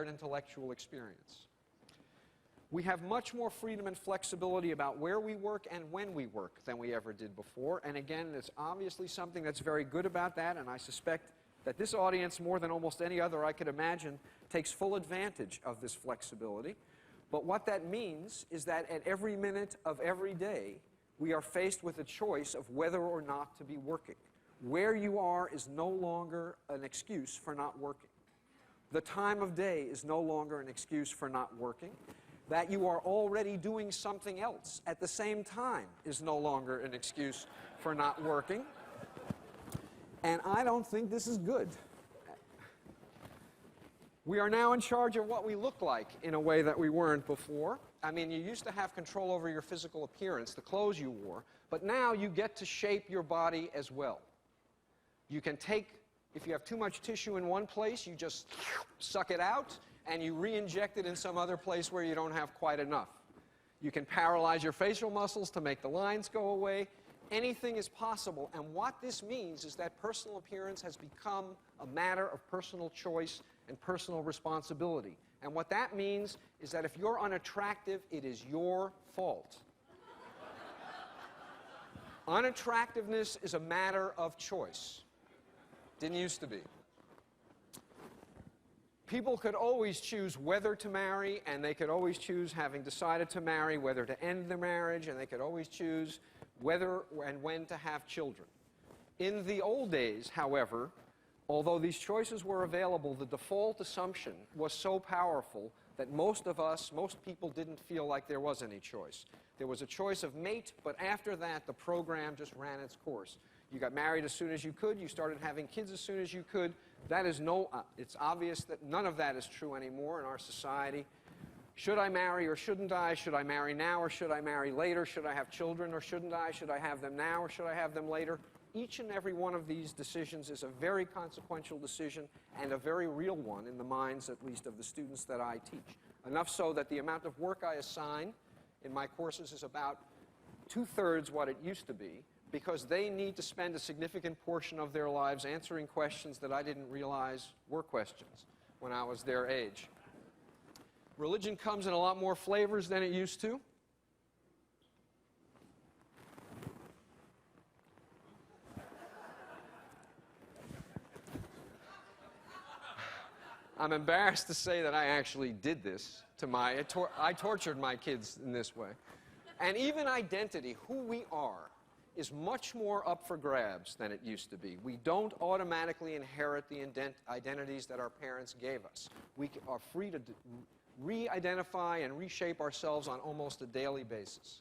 intellectual experience. We have much more freedom and flexibility about where we work and when we work than we ever did before. And again, there's obviously something that's very good about that, and I suspect that this audience, more than almost any other I could imagine, takes full advantage of this flexibility. But what that means is that at every minute of every day, we are faced with a choice of whether or not to be working. Where you are is no longer an excuse for not working. The time of day is no longer an excuse for not working. That you are already doing something else at the same time is no longer an excuse for not working. And I don't think this is good. We are now in charge of what we look like in a way that we weren't before. I mean, you used to have control over your physical appearance, the clothes you wore, but now you get to shape your body as well. You can take, if you have too much tissue in one place, you just suck it out, and you re-inject it in some other place where you don't have quite enough. You can paralyze your facial muscles to make the lines go away. Anything is possible, and what this means is that personal appearance has become a matter of personal choice and personal responsibility. And what that means is that if you're unattractive, it is your fault. Unattractiveness is a matter of choice. Didn't used to be. People could always choose whether to marry, and they could always choose, having decided to marry, whether to end the marriage, and they could always choose whether and when to have children. In the old days, however, although these choices were available, the default assumption was so powerful that most people didn't feel like there was any choice. There was a choice of mate, but after that, the program just ran its course. You got married as soon as you could. You started having kids as soon as you could. That is it's obvious that none of that is true anymore in our society. Should I marry or shouldn't I? Should I marry now or should I marry later? Should I have children or shouldn't I? Should I have them now or should I have them later? Each and every one of these decisions is a very consequential decision and a very real one in the minds, at least, of the students that I teach. Enough so that the amount of work I assign in my courses is about 2/3 what it used to be, because they need to spend a significant portion of their lives answering questions that I didn't realize were questions when I was their age. Religion comes in a lot more flavors than it used to. I'm embarrassed to say that I actually did this to I tortured my kids in this way. And even identity, who we are, is much more up for grabs than it used to be. We don't automatically inherit the identities that our parents gave us. We are free to re-identify and reshape ourselves on almost a daily basis.